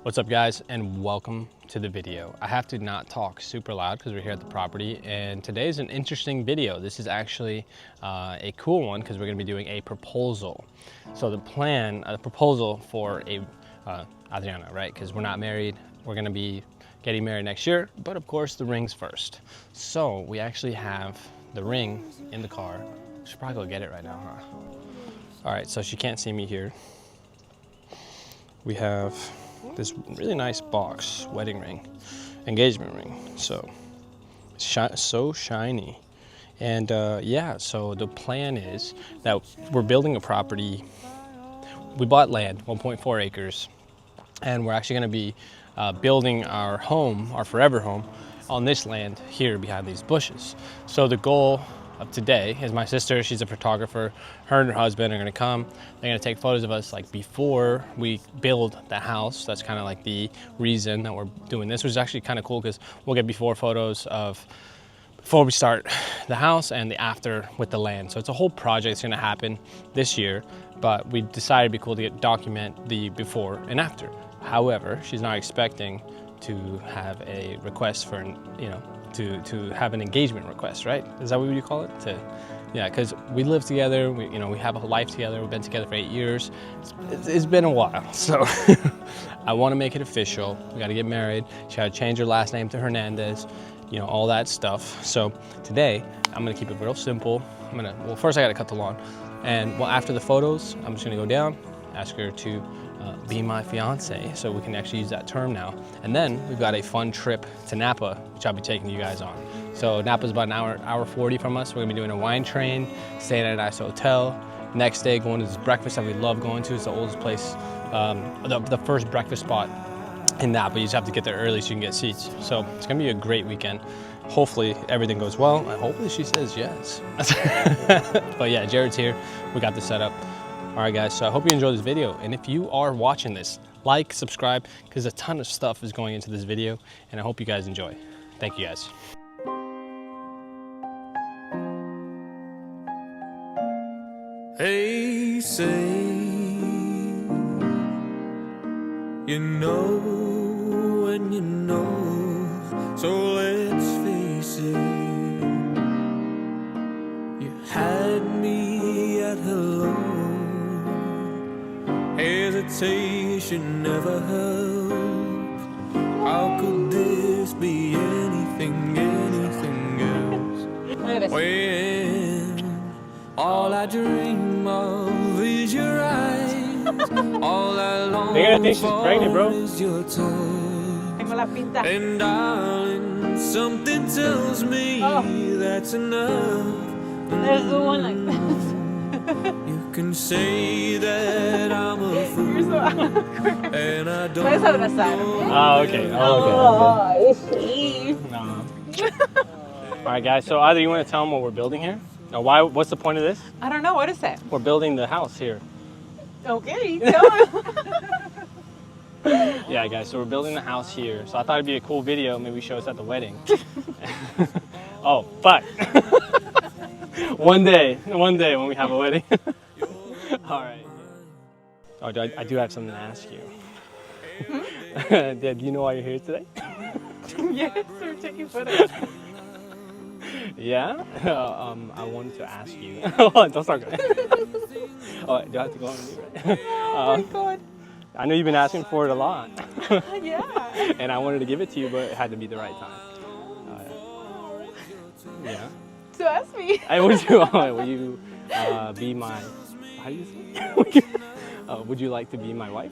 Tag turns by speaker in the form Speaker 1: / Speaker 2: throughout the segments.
Speaker 1: What's up guys, and welcome to the video. I have to not talk super loud because we're here at the property, and today is an interesting video. This is actually a cool one because we're going to be doing a proposal. So the plan, the proposal for Adriana, right? Because we're not married. We're going to be getting married next year, but of course the ring's first. So we actually have the ring in the car. Should probably go get it right now, huh? All right, so she can't see me here. We have this really nice box, wedding ring, engagement ring. So shiny. And yeah, so the plan is that we're building a property. We bought land, 1.4 acres, and we're actually gonna be building our home, our forever home, on this land here behind these bushes. So the goal of today is my sister, she's a photographer, her and her husband are gonna come. They're gonna take photos of us like before we build the house. That's kind of like the reason that we're doing this, which is actually kind of cool because we'll get before photos of before we start the house and the after with the land. So it's a whole project that's gonna happen this year, but we decided it'd be cool to document the before and after. However, she's not expecting to have a request for, you know, to have an engagement request, right? Is that what you call it? Yeah, because we live together, we have a life together, we've been together for 8 years. It's been a while, so I want to make it official. We got to get married. She got to change her last name to Hernandez, you know, all that stuff. So today, I'm going to keep it real simple. Well, first I got to cut the lawn. And well, after the photos, I'm just going to go down, ask her to be my fiance, so we can actually use that term now. And then we've got a fun trip to Napa, which I'll be taking you guys on. So Napa's about an hour 40 from us. We're gonna be doing a wine train, staying at a nice hotel. Next day, going to this breakfast that we love going to. It's the oldest place, the first breakfast spot in Napa. You just have to get there early so you can get seats. So it's gonna be a great weekend. Hopefully everything goes well, and hopefully she says yes. But yeah, Jared's here. We got this set up. All right guys, so I hope you enjoyed this video, and if you are watching this, like, subscribe, because a ton of stuff is going into this video, and I hope you guys enjoy. Thank you guys.
Speaker 2: Hey, say, you know and you know, so let's face it, you had me at hello. Hesitation never helped. How could this be anything else? When all I dream of is your eyes, all I long for is your touch. And darling, something tells me that's enough.
Speaker 3: There's the one like this.
Speaker 2: You can say that I'm a fool.
Speaker 3: You're so awkward.
Speaker 2: And I don't
Speaker 3: Puedes abrazar.
Speaker 1: Oh, okay.
Speaker 3: Oh, sí.
Speaker 1: No. All right, guys. So either you want to tell them what we're building here, or why? What's the point of this?
Speaker 3: I don't know. What is it?
Speaker 1: We're building the house here.
Speaker 3: Okay, tell them.
Speaker 1: Yeah, guys. So we're building the house here. So I thought it'd be a cool video. Maybe show us at the wedding. Oh, but. One day when we have a wedding. All right. Oh, I do have something to ask you.
Speaker 3: Hmm?
Speaker 1: Do you know why you're here today?
Speaker 3: Yes, we're taking photos.
Speaker 1: Yeah? I wanted to ask you. Oh, don't start crying. Oh, do I have to go on with you, right?
Speaker 3: Oh my God.
Speaker 1: I know you've been asking for it a lot.
Speaker 3: Yeah.
Speaker 1: And I wanted to give it to you, but it had to be the right time. Yeah.
Speaker 3: So ask me.
Speaker 1: Will you be my, how do you say? Would you like to be my wife?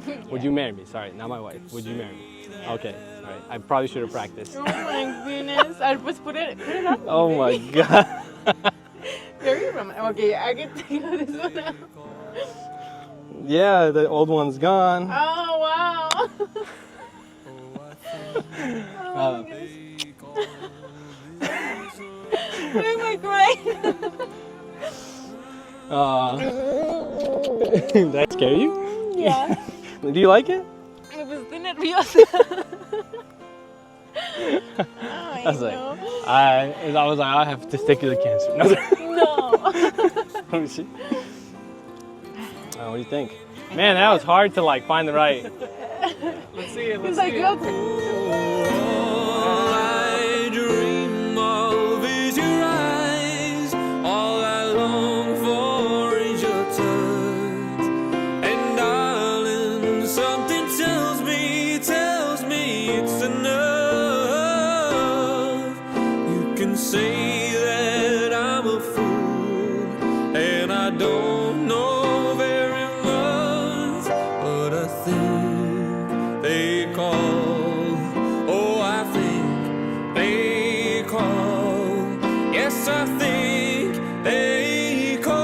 Speaker 3: Yeah.
Speaker 1: Would you marry me? Sorry, not my wife. Would you marry me? Yeah. Okay, all right. I probably should have practiced.
Speaker 3: Oh my goodness. I'll just put it up.
Speaker 1: Oh my God.
Speaker 3: Very romantic. Okay, I can take this one out.
Speaker 1: Yeah, the old one's gone.
Speaker 3: Oh, wow. Oh, why am I crying?
Speaker 1: Did that scare you?
Speaker 3: Yeah.
Speaker 1: Do you like it?
Speaker 3: Me puse nerviosa.
Speaker 1: I was like, I have testicular cancer.
Speaker 3: No.
Speaker 1: Let me see. What do you think? Man, that was hard to like find the right Let's see it.
Speaker 3: He's like, go to.
Speaker 2: All I dream of is your eyes. All I long for is your touch. And darling, something tells me it's enough. You can say that I'm a fool, and I don't know very much, but I think they call. Oh, I think they call. Yes, I think they call.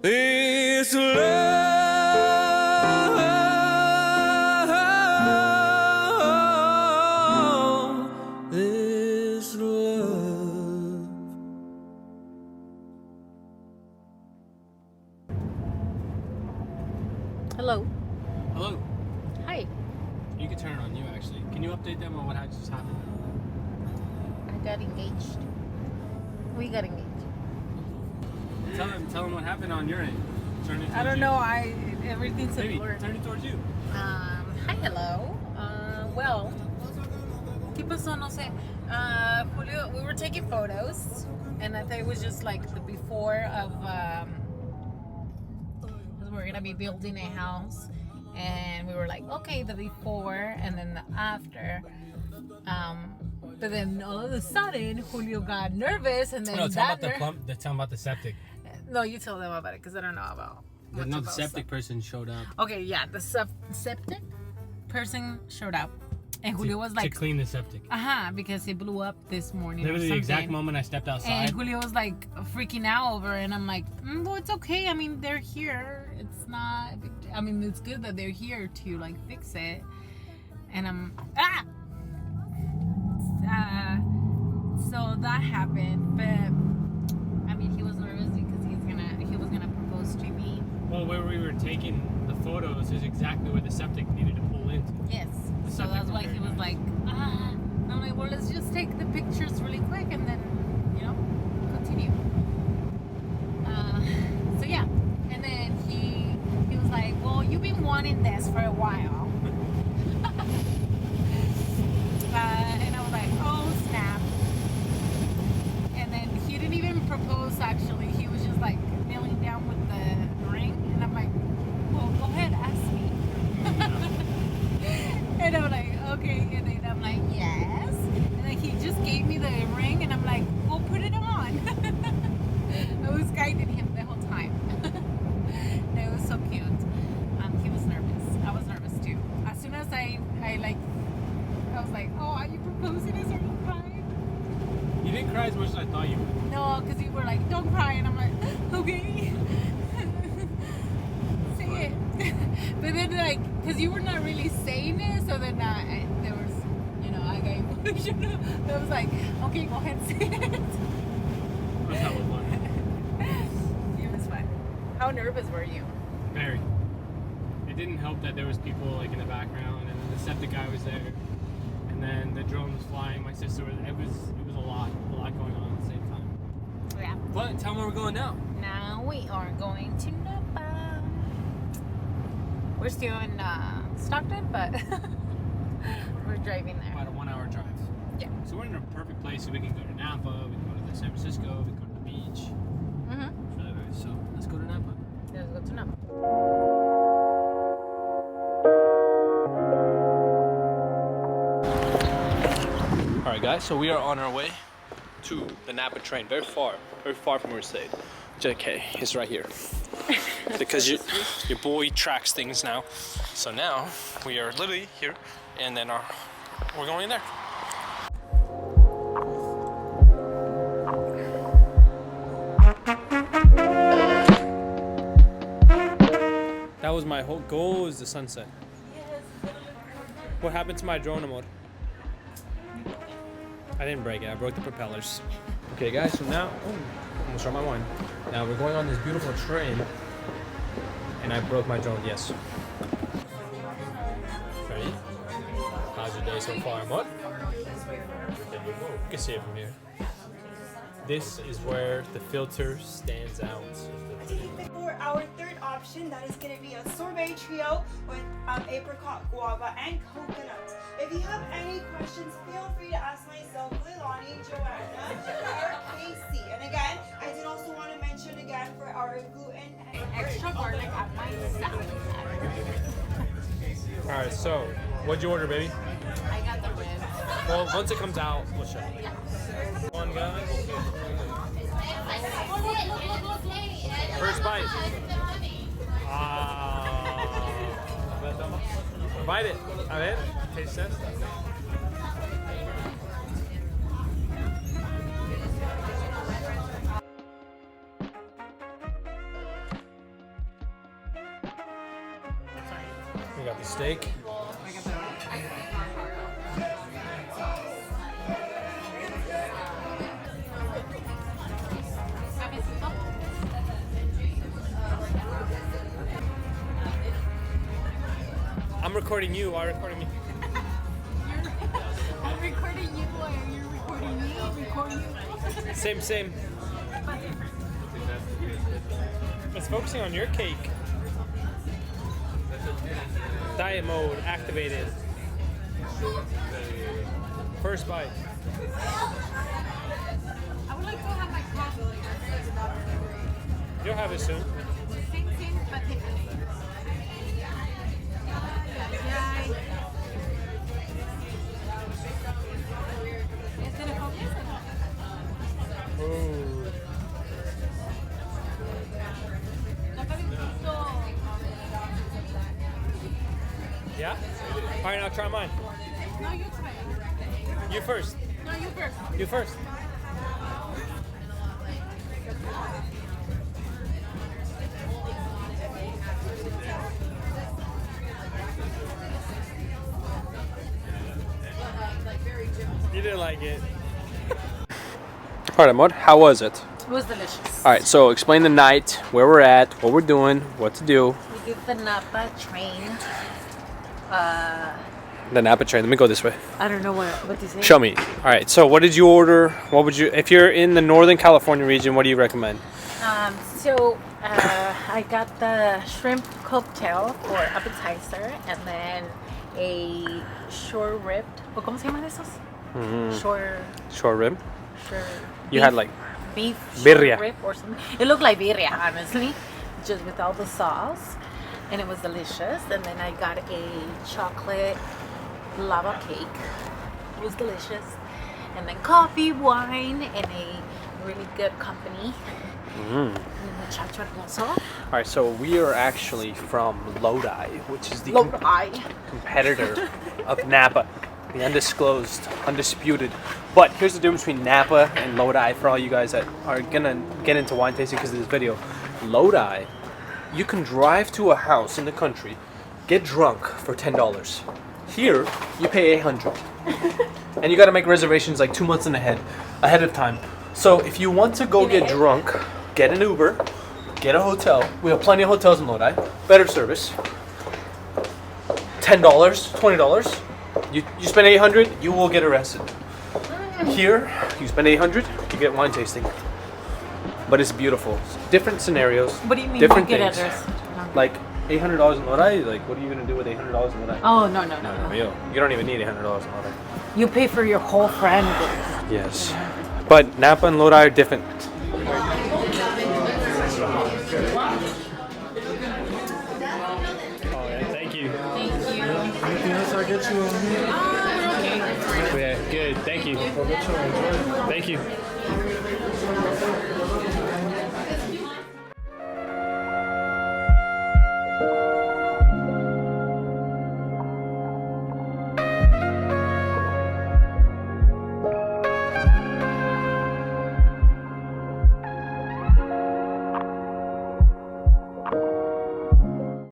Speaker 2: This love, this love.
Speaker 3: Hello.
Speaker 1: Hello.
Speaker 3: Hi.
Speaker 1: You can turn it on you actually. Can you update them on what just happened?
Speaker 3: I got engaged. We got engaged.
Speaker 1: Tell them what happened on your end. Turn it.
Speaker 3: I don't know. Everything's a
Speaker 1: Maybe
Speaker 3: blur.
Speaker 1: turn it towards you.
Speaker 3: Hi, hello. Well, ¿qué pasó? No sé. Julio, we were taking photos, and I thought it was just like the before of. We're gonna be building a house, and we were like, okay, the before and then the after. But then all of a sudden, Julio got nervous, and then
Speaker 1: No, tell them about the septic.
Speaker 3: No, you tell them about it because I don't know about. much
Speaker 1: The
Speaker 3: about
Speaker 1: septic
Speaker 3: stuff.
Speaker 1: person showed up.
Speaker 3: Okay, yeah, the septic person showed up, and Julio was like,
Speaker 1: to clean the septic.
Speaker 3: because it blew up this morning.
Speaker 1: Literally
Speaker 3: or
Speaker 1: the exact
Speaker 3: something.
Speaker 1: moment I stepped outside.
Speaker 3: And Julio was like freaking out over it, and I'm like, well, it's okay. I mean, they're here. It's not. I mean, it's good that they're here to like fix it. And I'm so that happened, but I mean, he was nervous because he was gonna propose to me.
Speaker 1: Well, where we were taking the photos is exactly where the septic needed to pull into.
Speaker 3: Yes.
Speaker 1: The
Speaker 3: So
Speaker 1: septic
Speaker 3: that's why he
Speaker 1: repair
Speaker 3: was
Speaker 1: guy.
Speaker 3: like, And I'm like, well, let's just take the pictures really quick and then, continue. So yeah. And then he was like, well, you've been wanting this for a while. And I was like, oh, snap. And then he didn't even propose, actually. He was just like kneeling down with the ring. And I'm like, well, go ahead, ask me. And I'm like, okay. And then I'm like, yes. And then he just gave me the ring, and I'm like, well, put it on. I was guiding him the whole time. And it was so cute. He was nervous. I was nervous too. As soon as I was like, oh, are you proposing? I started crying.
Speaker 1: You didn't cry as much as I thought you would.
Speaker 3: No, because you were like, don't cry. And I'm like, okay. Say it. But then, like, because you were not really saying it, so then there was, I got emotional. I was like, okay, go ahead and say it.
Speaker 1: That's not what fun.
Speaker 3: It was fun. How nervous were you?
Speaker 1: Very. It didn't help that there was people like in the background, and then the septic guy was there, and then the drone was flying. My sister was. It was a lot going on at the same time.
Speaker 3: Yeah.
Speaker 1: But tell them where we're going now.
Speaker 3: Now we are going to Napa. We're still in Stockton, but we're driving there.
Speaker 1: About a 1 hour drive.
Speaker 3: Yeah.
Speaker 1: So we're in a perfect place. So we can go to Napa. We can go to San Francisco. We can go to the beach.
Speaker 3: Mm-hmm.
Speaker 1: So let's go to Napa.
Speaker 3: Let's go to Napa.
Speaker 1: All right, guys. So we are on our way to the Napa train. Very far from where we stayed. JK, it's right here. Because your boy tracks things now. So now we are literally here, and then we're going in there. That was my whole goal, is the sunset.
Speaker 3: Yes.
Speaker 1: What happened to my drone, Amor? I didn't break it. I broke the propellers. Okay, guys. So now, almost dropped my wine. Now we're going on this beautiful train, and I broke my drone. Yes. Ready? How's your day so far, Amor? You can see it from here. This is where the filter stands out.
Speaker 4: For our third option. option. That is going to be a sorbet trio with apricot, guava, and coconut. If you have any questions, feel free to ask myself, Leilani, Joanna, or Casey. And again, I did also want to mention again for our gluten and
Speaker 3: Extra garlic on my salad.
Speaker 1: All right, so what'd you order, baby?
Speaker 3: I got the ribs.
Speaker 1: Well, once it comes out, we'll show you. One guy. First bite. Bite it. A ver, taste test. We got the steak. I'm recording you. Are you recording me?
Speaker 3: I'm recording you while you're recording me. Record you.
Speaker 1: Same. It's focusing on your cake. Diet mode activated. First bite.
Speaker 3: I would like to have my coffee.
Speaker 1: You'll have it soon.
Speaker 3: Same thing, but different.
Speaker 1: Ooh. Yeah? Alright, I'll try mine.
Speaker 3: No, you try it.
Speaker 1: You first.
Speaker 3: No, you first.
Speaker 1: You first. You didn't like it. Alright, Ahmad, how was it?
Speaker 3: It was delicious.
Speaker 1: Alright, so explain the night, where we're at, what we're doing, what to do.
Speaker 3: We did the Napa train.
Speaker 1: The Napa train. Let me go this way.
Speaker 3: I don't know what to say.
Speaker 1: Show me. Alright, so what did you order? What would you, if you're in the Northern California region, what do you recommend?
Speaker 3: I got the shrimp cocktail for appetizer, and then a short rib. ¿Cómo se llaman esos?
Speaker 1: Short rib. You
Speaker 3: beef,
Speaker 1: had like
Speaker 3: beef
Speaker 1: birria.
Speaker 3: short rib or something. It looked like birria, honestly, just without the sauce, and it was delicious. And then I got a chocolate lava cake. It was delicious. And then coffee, wine, and a really good company. Muchacho hermoso.
Speaker 1: Alright, so we are actually from Lodi, which is the
Speaker 3: Lodi.
Speaker 1: competitor of Napa. The undisclosed, undisputed. But here's the difference between Napa and Lodi for all you guys that are gonna get into wine tasting because of this video. Lodi, you can drive to a house in the country, get drunk for $10. Here, you pay $800. And you gotta make reservations like 2 months ahead of time. So if you want to go get drunk, get an Uber, get a hotel. We have plenty of hotels in Lodi. Better service. $10, $20. You spend $800, you will get arrested. Here, you spend $800, you get wine tasting. But it's beautiful. Different scenarios.
Speaker 3: What do you mean
Speaker 1: different
Speaker 3: you get
Speaker 1: things.
Speaker 3: address?
Speaker 1: Like $800 in Lodi. Like, what are you gonna do with $800 in Lodi?
Speaker 3: Oh, no.
Speaker 1: You don't even need $800 in Lodi.
Speaker 3: You pay for your whole friend.
Speaker 1: Yes, but Napa and Lodi are different. Thank you.
Speaker 2: Anything else I'll get you on here?
Speaker 1: Yeah, good. Thank you. Thank you.